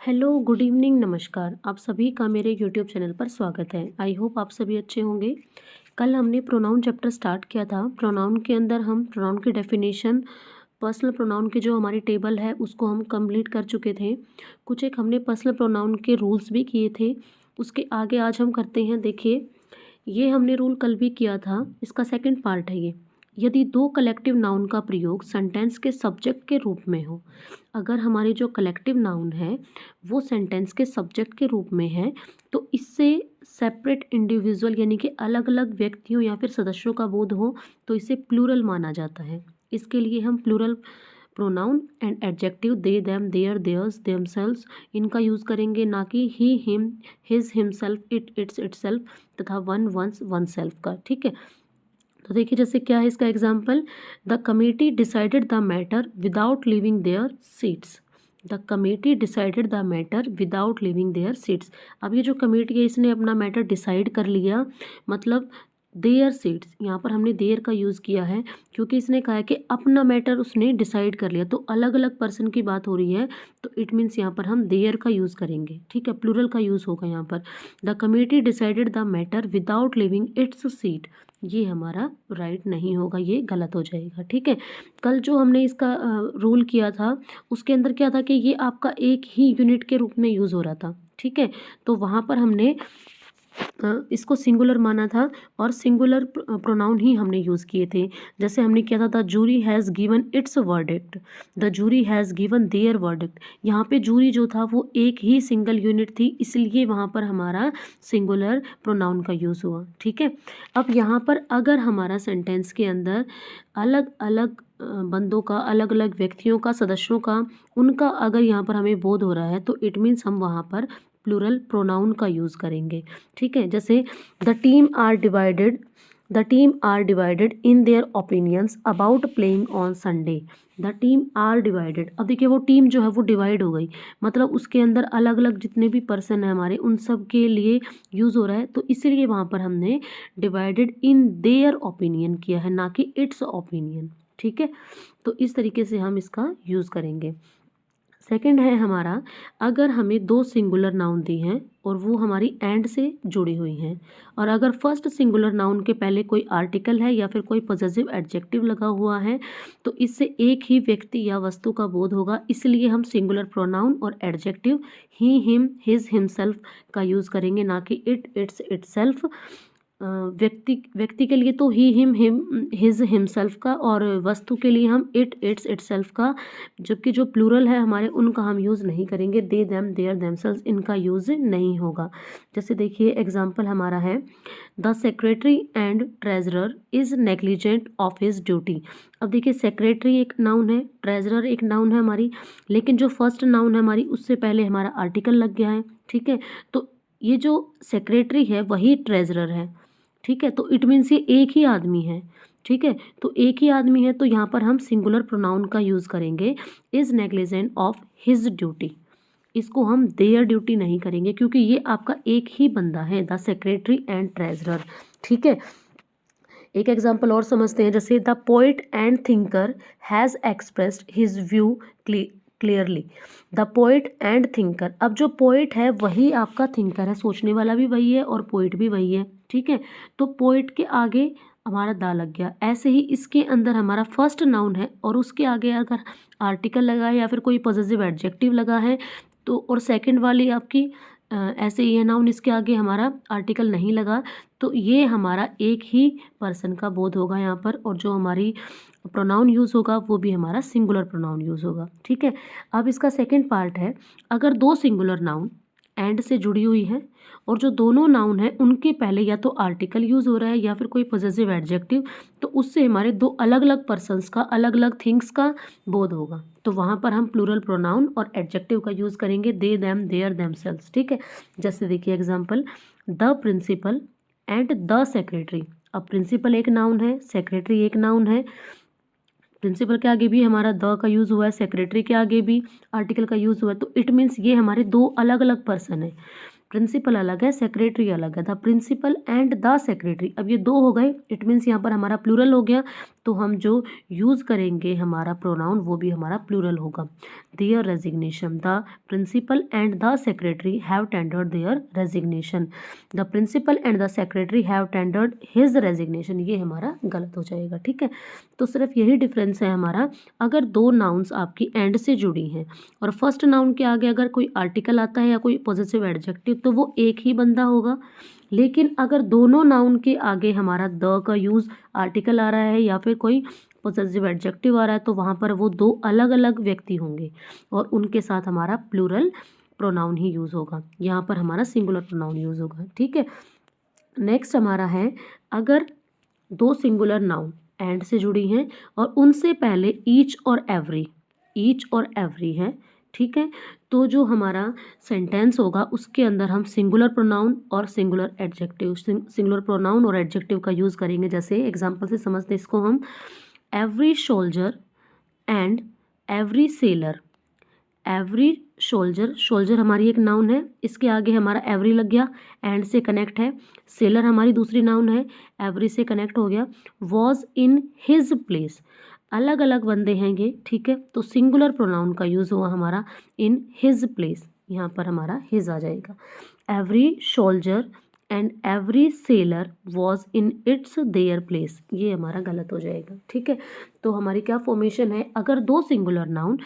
Hello, good evening, नमस्कार। आप सभी का मेरे यूट्यूब चैनल पर स्वागत है। आई होप आप सभी अच्छे होंगे। कल हमने प्रोनाउन चैप्टर स्टार्ट किया था। प्रोनाउन के अंदर हम प्रोनाउन की डेफिनेशन, पर्सनल प्रोनाउन की जो हमारी टेबल है उसको हम कंप्लीट कर चुके थे। कुछ एक हमने पर्सनल प्रोनाउन के रूल्स भी किए थे। उसके आगे आज हम करते हैं। देखिए, ये हमने रूल कल भी किया था, इसका सेकंड पार्ट है ये। यदि दो कलेक्टिव नाउन का प्रयोग सेंटेंस के सब्जेक्ट के रूप में हो, अगर हमारी जो कलेक्टिव नाउन है वो सेंटेंस के सब्जेक्ट के रूप में है, तो इससे सेपरेट इंडिविजुअल यानी कि अलग अलग व्यक्तियों या फिर सदस्यों का बोध हो, तो इसे प्लूरल माना जाता है। इसके लिए हम plural pronoun and adjective they, them, their, theirs, themselves इनका यूज़ करेंगे, ना कि he, him, his, himself, it, its, itself तथा वन, वंस, वन सेल्फ का। ठीक है, तो देखिए जैसे क्या है इसका example. The committee decided the matter without living their seats. The committee decided the matter without living their seats. अब ये जो कमेटी है इसने अपना मैटर डिसाइड कर लिया, मतलब देयर सीट्स, यहाँ पर हमने देयर का यूज़ किया है क्योंकि इसने कहा है कि अपना मैटर उसने डिसाइड कर लिया, तो अलग अलग पर्सन की बात हो रही है, तो इट मीन्स यहाँ पर हम देयर का यूज़ करेंगे। ठीक है, प्लूरल का यूज़ होगा यहाँ पर। The committee decided the matter without living it's seat, ये हमारा राइट नहीं होगा, ये गलत हो जाएगा। ठीक है, कल जो हमने इसका रूल किया था उसके अंदर क्या था कि ये आपका एक ही यूनिट के रूप में यूज़ हो रहा था। ठीक है, तो वहाँ पर हमने इसको सिंगुलर माना था और सिंगुलर प्रोनाउन ही हमने यूज़ किए थे। जैसे हमने किया था, the jury has given its verdict, the jury has given their verdict. यहाँ पे जूरी जो था वो एक ही सिंगल यूनिट थी, इसलिए वहाँ पर हमारा सिंगुलर प्रोनाउन का यूज़ हुआ। ठीक है, अब यहाँ पर अगर हमारा सेंटेंस के अंदर अलग अलग बंदों का, अलग अलग व्यक्तियों का, सदस्यों का, उनका अगर यहाँ पर हमें बोध हो रहा है, तो इट मीन्स हम वहाँ पर प्लूरल प्रोनाउन का यूज़ करेंगे। ठीक है, जैसे the team are divided, the team are divided in their opinions about playing on Sunday. The team are divided, अब देखिए वो टीम जो है वो डिवाइड हो गई, मतलब उसके अंदर अलग अलग जितने भी पर्सन हैं हमारे, उन सब के लिए यूज़ हो रहा है, तो इसलिए वहाँ पर हमने डिवाइडेड इन देयर ओपिनियन किया है, ना कि इट्स ओपिनियन। ठीक है, तो इस तरीके से हम इसका यूज़ करेंगे। सेकंड है हमारा, अगर हमें दो सिंगुलर नाउन दी हैं और वो हमारी एंड से जुड़ी हुई हैं, और अगर फर्स्ट सिंगुलर नाउन के पहले कोई आर्टिकल है या फिर कोई पॉजेसिव एडजेक्टिव लगा हुआ है, तो इससे एक ही व्यक्ति या वस्तु का बोध होगा, इसलिए हम सिंगुलर प्रोनाउन और एडजेक्टिव ही, हिम, हिज, हिमसेल्फ का यूज़ करेंगे, ना कि इट, इट्स, इटसेल्फ। व्यक्ति के लिए तो ही, हिम, हिज, हिमसेल्फ का, और वस्तु के लिए हम इट, इट्स, इटसेल्फ का। जबकि जो प्लूरल है हमारे उनका हम यूज़ नहीं करेंगे, दे, देम, देयर, देमसेल्व्स इनका यूज़ नहीं होगा। जैसे देखिए एग्जाम्पल हमारा है, the secretary and treasurer is negligent of his duty. अब देखिए सेक्रेटरी एक नाउन है, ट्रेजरर एक नाउन है हमारी, लेकिन जो फर्स्ट नाउन है हमारी उससे पहले हमारा आर्टिकल लग गया है। ठीक है, तो ये जो सेक्रेटरी है वही ट्रेजरर है। ठीक है, तो इट मीन्स ये एक ही आदमी है। ठीक है, तो एक ही आदमी है, तो यहाँ पर हम सिंगुलर प्रोनाउन का यूज़ करेंगे, is negligent of his duty. इसको हम देयर ड्यूटी नहीं करेंगे क्योंकि ये आपका एक ही बंदा है, द सेक्रेटरी एंड ट्रेजरर। ठीक है, एक एग्जाम्पल और समझते हैं, जैसे the poet and thinker has expressed his view clearly. The poet and thinker, अब जो पोइट है वही आपका थिंकर है, सोचने वाला भी वही है और पोइट भी वही है। ठीक है, तो पोइट के आगे हमारा दा लग गया। ऐसे ही इसके अंदर हमारा फर्स्ट नाउन है और उसके आगे अगर आर्टिकल लगा है या फिर कोई पॉजेसिव एडजेक्टिव लगा है, तो और सेकंड वाली आपकी ऐसे ये नाउन, इसके आगे हमारा आर्टिकल नहीं लगा, तो ये हमारा एक ही पर्सन का बोध होगा यहाँ पर, और जो हमारी प्रोनाउन यूज़ होगा वो भी हमारा सिंगुलर प्रोनाउन यूज़ होगा। ठीक है, अब इसका सेकंड पार्ट है, अगर दो सिंगुलर नाउन एंड से जुड़ी हुई है और जो दोनों नाउन है उनके पहले या तो आर्टिकल यूज़ हो रहा है या फिर कोई पॉजेसिव एडजेक्टिव, तो उससे हमारे दो अलग अलग पर्सन्स का, अलग अलग थिंग्स का बोध होगा, तो वहाँ पर हम प्लूरल प्रोनाउन और एडजेक्टिव का यूज़ करेंगे, दे, देम, देयर, देमसेल्व्स। ठीक है, जैसे देखिए example, the principal and the secretary. अब प्रिंसिपल एक नाउन है, सेक्रेटरी एक नाउन है, प्रिंसिपल के आगे भी हमारा द का यूज़ हुआ है, सेक्रेटरी के आगे भी आर्टिकल का यूज़ हुआ है, तो इट मीन्स ये हमारे दो अलग अलग पर्सन है। प्रिंसिपल अलग है, सेक्रेटरी अलग है। The principal and the secretary, अब ये दो हो गए, इट मीन्स यहाँ पर हमारा प्लूरल हो गया, तो हम जो यूज़ करेंगे हमारा प्रोनाउन वो भी हमारा प्लूरल होगा। Their resignation, the principal and the secretary have tendered their resignation, the principal and the secretary have tendered his resignation, ये हमारा गलत हो जाएगा। ठीक है, तो सिर्फ यही डिफरेंस है हमारा, अगर दो नाउन्स आपकी एंड से जुड़ी हैं और फर्स्ट नाउन के आगे अगर कोई आर्टिकल आता है या कोई पॉजिटिव एडजेक्टिव तो वो एक ही बंदा होगा। लेकिन अगर दोनों नाउन के आगे हमारा द का यूज़ आर्टिकल आ रहा है या फिर कोई पॉजिटिव एडजेक्टिव आ रहा है तो वहाँ पर वो दो अलग अलग व्यक्ति होंगे और उनके साथ हमारा प्लूरल प्रोनाउन ही यूज़ होगा, यहाँ पर हमारा सिंगुलर प्रोनाउन यूज़ होगा। ठीक है, नेक्स्ट हमारा है, अगर दो सिंगुलर नाउन एंड से जुड़ी हैं और उनसे पहले ईच और एवरी है, ठीक है, तो जो हमारा सेंटेंस होगा उसके अंदर हम सिंगुलर प्रोनाउन और सिंगुलर एडजेक्टिव, सिंगुलर प्रोनाउन और एडजेक्टिव का यूज़ करेंगे। जैसे एग्जांपल से समझते इसको हम, every soldier and every seller. Every soldier, soldier हमारी एक नाउन है, इसके आगे हमारा एवरी लग गया, एंड से कनेक्ट है। सेलर हमारी दूसरी नाउन है, एवरी से कनेक्ट हो गया। वॉज इन हिज प्लेस, अलग अलग बंदे हैं ये, ठीक है, तो सिंगुलर प्रोनाउन का यूज़ हुआ हमारा इन हिज प्लेस, यहाँ पर हमारा हिज आ जाएगा। Every soldier and every seller was in its their place, ये हमारा गलत हो जाएगा। ठीक है, तो हमारी क्या फॉर्मेशन है, अगर दो सिंगुलर नाउन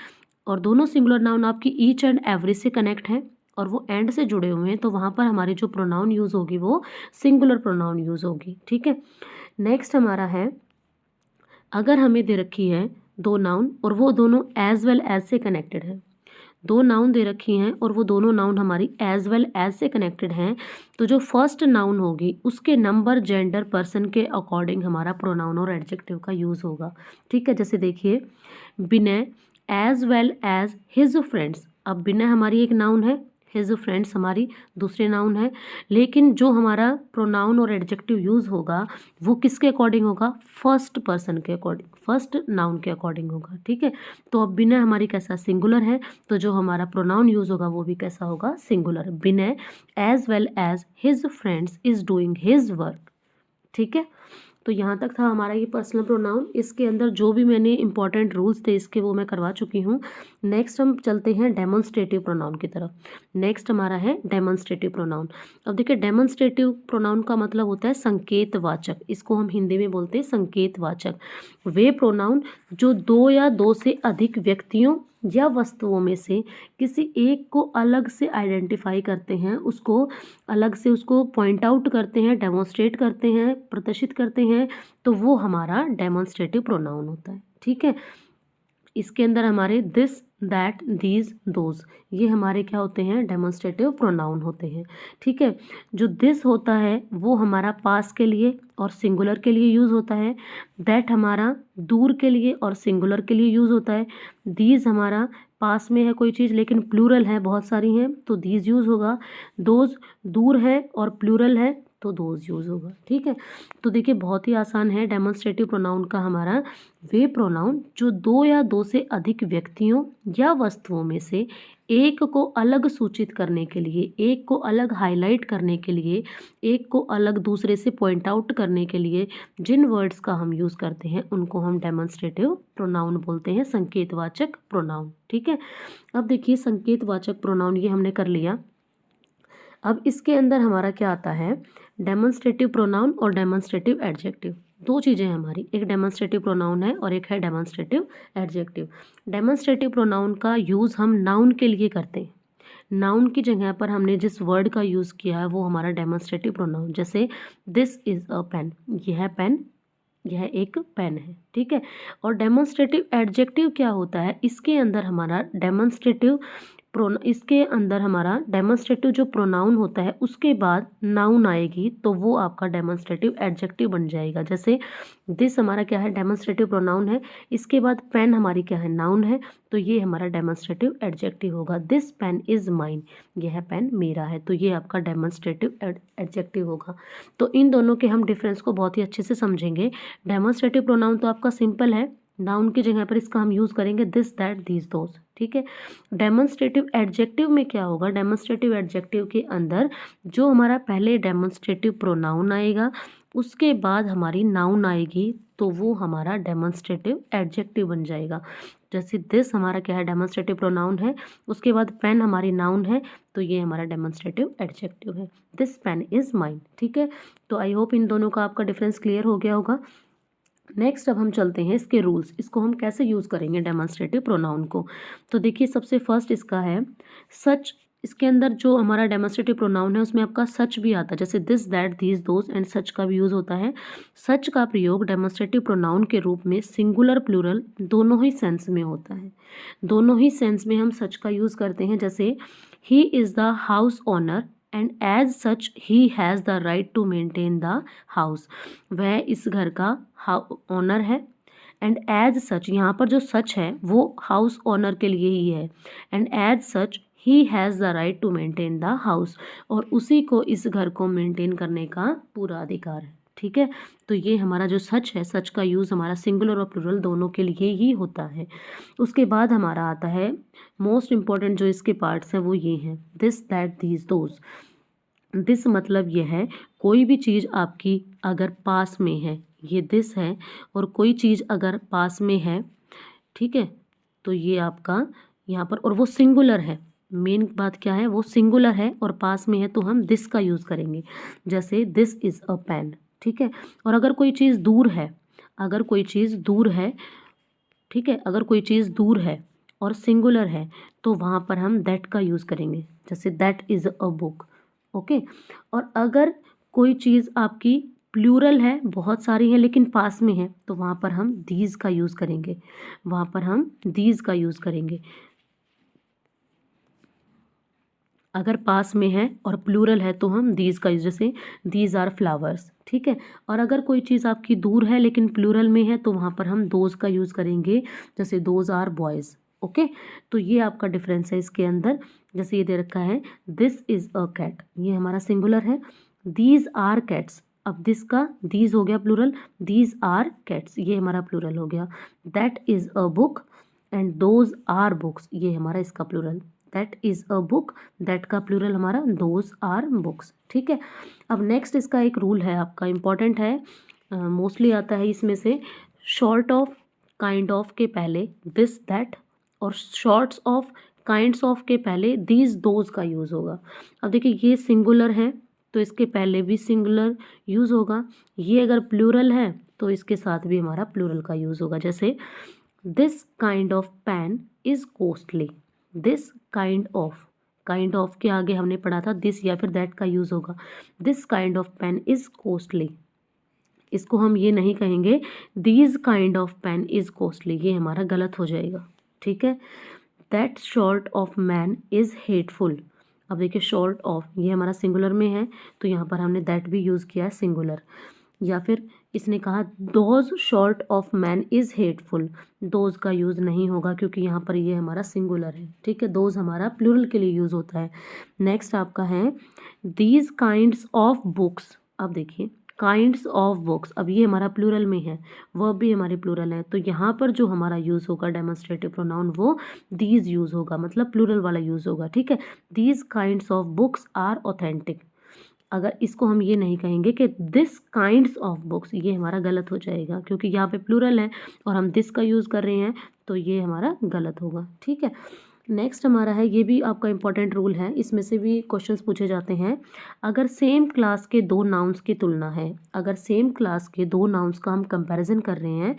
और दोनों सिंगुलर नाउन आपकी ईच एंड एवरी से कनेक्ट हैं और वो एंड से जुड़े हुए हैं तो वहाँ पर हमारी जो प्रोनाउन यूज़ होगी वो सिंगुलर प्रोनाउन यूज़ होगी। ठीक है, नेक्स्ट हमारा है, अगर हमें दे रखी है दो नाउन और वो दोनों एज वेल एज से कनेक्टेड है, दो नाउन दे रखी हैं और वो दोनों नाउन हमारी एज वेल एज से कनेक्टेड हैं, तो जो फर्स्ट नाउन होगी उसके नंबर, जेंडर, पर्सन के अकॉर्डिंग हमारा प्रोनाउन और एडजेक्टिव का यूज़ होगा। ठीक है, जैसे देखिए, Vinay as well as his friends, अब विनय हमारी एक नाउन है, हिज फ्रेंड्स हमारी दूसरे नाउन है, लेकिन जो हमारा प्रोनाउन और एडजेक्टिव यूज़ होगा वो किसके अकॉर्डिंग होगा, फर्स्ट पर्सन के अकॉर्डिंग, फर्स्ट नाउन के अकॉर्डिंग होगा। ठीक है, तो अब विनय हमारी कैसा, सिंगुलर है, तो जो हमारा प्रोनाउन यूज़ होगा वो भी कैसा होगा, singular. Vinay as well as his friends is doing his work. ठीक है, तो यहाँ तक था हमारा ये पर्सनल प्रोनाउन, इसके अंदर जो भी मैंने इंपॉर्टेंट रूल्स थे इसके वो मैं करवा चुकी हूँ। नेक्स्ट हम चलते हैं डेमोन्स्ट्रेटिव प्रोनाउन की तरफ। नेक्स्ट हमारा है डेमोन्स्ट्रेटिव प्रोनाउन। अब देखिए, डेमोन्स्ट्रेटिव प्रोनाउन का मतलब होता है संकेतवाचक, इसको हम हिंदी में बोलते हैं संकेतवाचक। वे प्रोनाउन जो दो या दो से अधिक व्यक्तियों या वस्तुओं में से किसी एक को अलग से आइडेंटिफाई करते हैं, उसको अलग से उसको पॉइंट आउट करते हैं, डेमोन्स्ट्रेट करते हैं, प्रदर्शित करते हैं, तो वो हमारा डेमोन्स्ट्रेटिव प्रोनाउन होता है। ठीक है, इसके अंदर हमारे दिस, दैट, दीज, दोज, ये हमारे क्या होते हैं, डेमोन्स्ट्रेटिव प्रोनाउन होते हैं। ठीक है, जो दिस होता है वो हमारा पास के लिए और सिंगुलर के लिए यूज़ होता है। दैट हमारा दूर के लिए और सिंगुलर के लिए यूज़ होता है। दीज हमारा पास में है कोई चीज़ लेकिन प्लूरल है, बहुत सारी हैं, तो दीज यूज़ होगा। दोज दूर है और प्लूरल है तो दोज यूज़ होगा। ठीक है, तो देखिए बहुत ही आसान है। डेमोन्स्ट्रेटिव प्रोनाउन का हमारा वे प्रोनाउन जो दो या दो से अधिक व्यक्तियों या वस्तुओं में से एक को अलग सूचित करने के लिए, एक को अलग हाईलाइट करने के लिए, एक को अलग दूसरे से पॉइंट आउट करने के लिए जिन वर्ड्स का हम यूज़ करते हैं उनको हम डेमोन्स्ट्रेटिव प्रोनाउन बोलते हैं, संकेतवाचक प्रोनाउन। ठीक है, अब देखिए संकेतवाचक प्रोनाउन ये हमने कर लिया। अब इसके अंदर हमारा क्या आता है, डेमोन्स्ट्रेटिव प्रोनाउन और डेमोन्स्ट्रेटिव एडजेक्टिव, दो चीज़ें हैं हमारी, एक डेमोन्स्ट्रेटिव प्रोनाउन है और एक है डेमोन्स्ट्रेटिव एडजेक्टिव। डेमोन्स्ट्रेटिव प्रोनाउन का यूज़ हम नाउन के लिए करते हैं, नाउन की जगह पर हमने जिस वर्ड का यूज़ किया है वो हमारा डेमोन्स्ट्रेटिव प्रोनाउन, जैसे दिस इज़ अ पेन, यह पेन, यह एक पेन है। ठीक है, और डेमोन्स्ट्रेटिव एडजेक्टिव क्या होता है, इसके अंदर हमारा डेमोन्स्ट्रेटिव जो प्रोनाउन होता है उसके बाद नाउन आएगी तो वो आपका डेमोन्स्ट्रेटिव एडजेक्टिव बन जाएगा। जैसे दिस हमारा क्या है, डेमोन्स्ट्रेटिव प्रोनाउन है, इसके बाद पेन हमारी क्या है, नाउन है, तो ये हमारा डेमोन्स्ट्रेटिव एडजेक्टिव होगा। दिस पेन इज़ माइन, यह पेन मेरा है, तो ये आपका डेमोन्स्ट्रेटिव एडजेक्टिव होगा। तो इन दोनों के हम डिफरेंस को बहुत ही अच्छे से समझेंगे। डेमोन्स्ट्रेटिव प्रोनाउन तो आपका सिंपल है, नाउन की जगह पर इसका हम यूज़ करेंगे दिस दैट दीज दोज, ठीक है। डेमोन्स्ट्रेटिव एडजेक्टिव में क्या होगा, डेमोन्स्ट्रेटिव एडजेक्टिव के अंदर जो हमारा पहले डेमोन्स्ट्रेटिव प्रोनाउन आएगा उसके बाद हमारी नाउन आएगी तो वो हमारा डेमोन्स्ट्रेटिव एडजेक्टिव बन जाएगा। जैसे दिस हमारा क्या है, डेमोन्स्ट्रेटिव प्रोनाउन है, उसके बाद पेन हमारी नाउन है, तो ये हमारा डेमोन्स्ट्रेटिव एडजेक्टिव है, दिस पेन इज़ माइन, ठीक है। तो आई होप इन दोनों का आपका डिफरेंस क्लियर हो गया होगा। नेक्स्ट अब हम चलते हैं इसके रूल्स, इसको हम कैसे यूज़ करेंगे डेमोन्स्ट्रेटिव प्रोनाउन को। तो देखिए सबसे फर्स्ट इसका है सच, इसके अंदर जो हमारा डेमोन्स्ट्रेटिव प्रोनाउन है उसमें आपका सच भी आता है, जैसे this that these those and such का भी यूज़ होता है। सच का प्रयोग डेमोन्स्ट्रेटिव प्रोनाउन के रूप में सिंगुलर प्लूरल दोनों ही सेंस में होता है, दोनों ही सेंस में हम सच का यूज़ करते हैं। जैसे he is the house owner and as such he has the right to maintain the house, वह इस घर का ओनर है एंड एज सच, यहाँ पर जो सच है वो हाउस ओनर के लिए ही है, and as such he has the right to maintain the house, और उसी को इस घर को मेंटेन करने का पूरा अधिकार है, ठीक है। तो ये हमारा जो सच है, सच का यूज़ हमारा सिंगुलर और प्लूरल दोनों के लिए ही होता है। उसके बाद हमारा आता है मोस्ट इम्पॉर्टेंट, जो इसके पार्ट्स हैं वो ये हैं, this that these those. This मतलब ये है कोई भी चीज़ आपकी अगर पास में है, ये दिस है, और कोई चीज़ अगर पास में है, ठीक है, तो ये आपका यहाँ पर, और वो सिंगुलर है, मेन बात क्या है, वो सिंगुलर है और पास में है तो हम दिस का यूज़ करेंगे, जैसे दिस इज़ अ पेन, ठीक है। और अगर कोई चीज़ दूर है, अगर कोई चीज़ दूर है, ठीक है, अगर कोई चीज़ दूर है और सिंगुलर है तो वहाँ पर हम दैट का यूज़ करेंगे, जैसे that is a book, okay. और अगर कोई चीज़ आपकी प्लूरल है, बहुत सारी है लेकिन पास में है, तो वहाँ पर हम दीज का यूज़ करेंगे, वहाँ पर हम दीज का यूज़ करेंगे। अगर पास में है और प्लूरल है तो हम दीज का यूज़, जैसे दीज आर फ्लावर्स, ठीक है। और अगर कोई चीज़ आपकी दूर है लेकिन प्लूरल में है तो वहाँ पर हम दोज का यूज़ करेंगे, जैसे दोज आर बॉयज़, ओके। तो ये आपका डिफरेंस है इसके अंदर। जैसे ये दे रखा है दिस इज़ अ कैट, ये हमारा सिंगुलर है, दीज आर कैट्स, अब दिस का दीज हो गया प्लूरल, दीज आर कैट्स ये हमारा प्लूरल हो गया। That is a book and those are books, ये हमारा इसका plural, that is a book, that का प्लूरल हमारा दोज आर बुक्स, ठीक है। अब नेक्स्ट इसका एक रूल है आपका, इम्पॉर्टेंट है, मोस्टली आता है इसमें से, शॉर्ट ऑफ काइंड ऑफ के पहले दिस दैट और शॉर्ट्स ऑफ काइंड्स ऑफ के पहले दीज दोज का यूज़ होगा। अब देखिए ये सिंगुलर है तो इसके पहले भी सिंगुलर यूज़ होगा, ये अगर प्लूरल है तो इसके साथ भी हमारा प्लूरल का यूज़ होगा, जैसे this kind of pen is costly, this kind of के आगे हमने पढ़ा था दिस या फिर दैट का यूज़ होगा, this kind of pen is costly, इसको हम ये नहीं कहेंगे these kind of pen is costly, ये हमारा गलत हो जाएगा, ठीक है। That short of man is hateful, अब देखिए शॉर्ट ऑफ ये हमारा सिंगुलर में है तो यहाँ पर हमने दैट भी यूज़ किया है सिंगुलर। या फिर इसने कहा those short of man is hateful, those का यूज़ नहीं होगा क्योंकि यहाँ पर ये हमारा सिंगुलर है, ठीक है, दोज हमारा प्लूरल के लिए यूज़ होता है। नेक्स्ट आपका है दीज काइंड्स ऑफ बुक्स, अब देखिए काइंड्स ऑफ बुक्स, अब ये हमारा प्लूरल में है, वर्ब भी हमारे प्लूरल है, तो यहाँ पर जो हमारा यूज़ होगा डेमोन्स्ट्रेटिव प्रोनाउन वो दीज यूज़ होगा, मतलब प्लूरल वाला यूज़ होगा, ठीक है। These kinds of books are authentic, अगर इसको हम ये नहीं कहेंगे कि दिस काइंड्स ऑफ बुक्स, ये हमारा गलत हो जाएगा क्योंकि यहाँ पे प्लूरल है और हम दिस का यूज़ कर रहे हैं तो ये हमारा गलत होगा, ठीक है। नेक्स्ट हमारा है, ये भी आपका इंपॉर्टेंट रूल है, इसमें से भी क्वेश्चंस पूछे जाते हैं। अगर सेम क्लास के दो नाउन्स की तुलना है, अगर सेम क्लास के दो नाउन्स का हम कंपैरिजन कर रहे हैं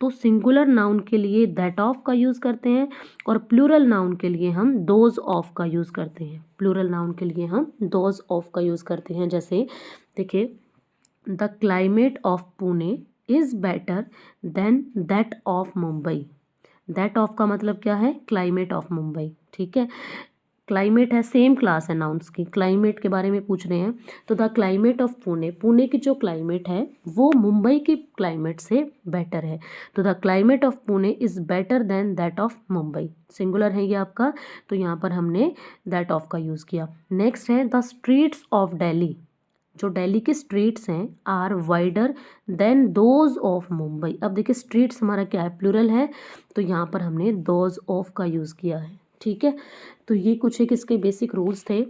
तो सिंगुलर नाउन के लिए दैट ऑफ का यूज़ करते हैं और प्लूरल नाउन के लिए हम दोज ऑफ का यूज़ करते हैं, प्लूरल नाउन के लिए हम दोज ऑफ का यूज़ करते हैं। जैसे देखिए the climate of Pune is better than that of Mumbai, that of का मतलब क्या है, क्लाइमेट ऑफ मुंबई, ठीक है। क्लाइमेट है, सेम क्लास है नाउन्स की, क्लाइमेट के बारे में पूछ रहे हैं तो the climate of Pune, Pune की जो क्लाइमेट है वो मुंबई की क्लाइमेट से बेटर है, तो the climate of Pune is better than that of Mumbai, singular है ये आपका, तो यहाँ पर हमने दैट ऑफ का यूज़ किया। नेक्स्ट है द स्ट्रीट्स ऑफ दिल्ली, जो दिल्ली के स्ट्रीट्स हैं are wider than those of Mumbai. अब देखिए स्ट्रीट्स हमारा क्या है, प्लूरल है, तो यहाँ पर हमने दोज ऑफ का यूज़ किया है। ठीक है, तो ये कुछ एक इसके बेसिक रूल्स थे।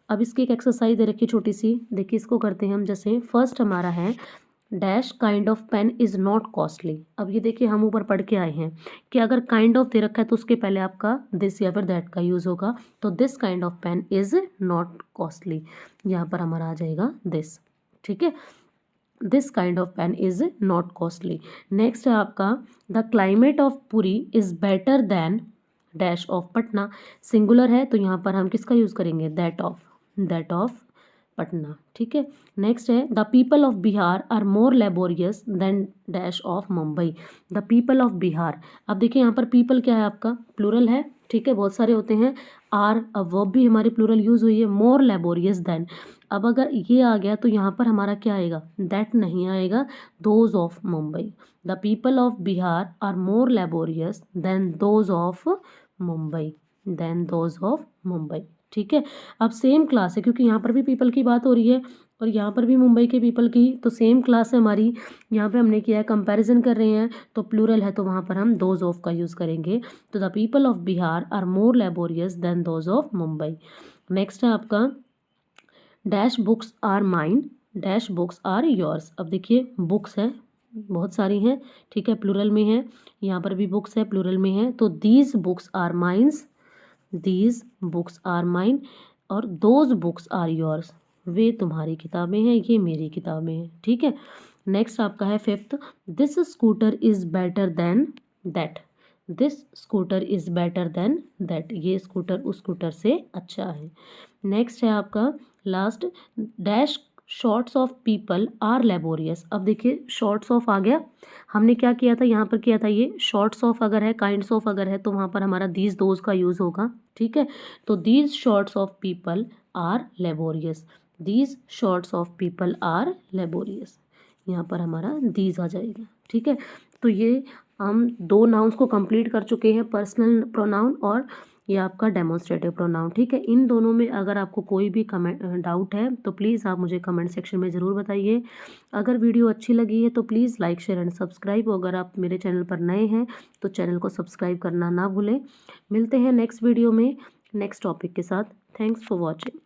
अब इसकी एक एक्सरसाइज दे रखी छोटी सी, देखिए इसको करते हैं हम। जैसे फर्स्ट हमारा है dash kind of pen is not costly. अब ये देखिए हम ऊपर पढ़ के आए हैं कि अगर काइंड ऑफ दे रखा है तो उसके पहले आपका दिस या फिर दैट का यूज़ होगा। तो this kind of pen is not costly, यहाँ पर हमारा आ जाएगा दिस। ठीक है, this kind of pen is not costly. Next है आपका the climate of Puri is better than dash of Patna. Singular है तो यहाँ पर हम किसका यूज़ करेंगे, दैट ऑफ पटना। ठीक है, नेक्स्ट है the people of Bihar are more laborious than dash of Mumbai. The people of Bihar, अब देखिए यहाँ पर पीपल क्या है आपका, प्लूरल है। ठीक है, बहुत सारे होते हैं। आर, अब वर्ब भी हमारी प्लूरल यूज़ हुई है। मोर लेबोरियस देन, अब अगर ये आ गया तो यहाँ पर हमारा क्या आएगा, दैट नहीं आएगा, those of Mumbai. The people of Bihar are more laborious than those of Mumbai. ठीक है, अब सेम क्लास है क्योंकि यहाँ पर भी पीपल की बात हो रही है और यहाँ पर भी मुंबई के पीपल की, तो सेम क्लास है हमारी। यहाँ पे हमने किया है कंपैरिजन कर रहे हैं, तो प्लूरल है तो वहाँ पर हम दोज ऑफ का यूज़ करेंगे। तो the people of Bihar are more laborious than those of Mumbai. Next है आपका dash books are mine, dash books are yours. अब देखिए बुक्स है, बहुत सारी हैं। ठीक है, प्लूरल में है, यहाँ पर भी बुक्स है, प्लूरल में है। तो these books are mines, these books are mine, और दोज बुक्स आर योर्स, वे तुम्हारी किताबें हैं, ये मेरी किताबें हैं। ठीक है, नेक्स्ट आपका है fifth, this scooter is better than that. This scooter is better than that, ये स्कूटर उस स्कूटर से अच्छा है। नेक्स्ट है आपका last dash shorts of people are laborious. अब देखिए शॉर्ट्स ऑफ आ गया, हमने क्या किया था, यहाँ पर किया था ये शॉर्ट्स ऑफ अगर है, काइंड्स ऑफ अगर है तो वहाँ पर हमारा दीज दोज का यूज़ होगा। ठीक है, तो these shorts of people are laborious, these shorts of people are laborious, यहाँ पर हमारा दीज आ जाएगा। ठीक है, तो ये हम दो नाउन्स को कंप्लीट कर चुके हैं, पर्सनल प्रोनाउन और ये आपका डेमोन्स्ट्रेटिव प्रोनाउन। ठीक है, इन दोनों में अगर आपको कोई भी कमेंट डाउट है तो प्लीज़ आप मुझे कमेंट सेक्शन में ज़रूर बताइए। अगर वीडियो अच्छी लगी है तो please like share and subscribe. अगर आप मेरे चैनल पर नए हैं तो चैनल को सब्सक्राइब करना ना भूलें। मिलते हैं नेक्स्ट वीडियो में नेक्स्ट टॉपिक के साथ। Thanks for watching.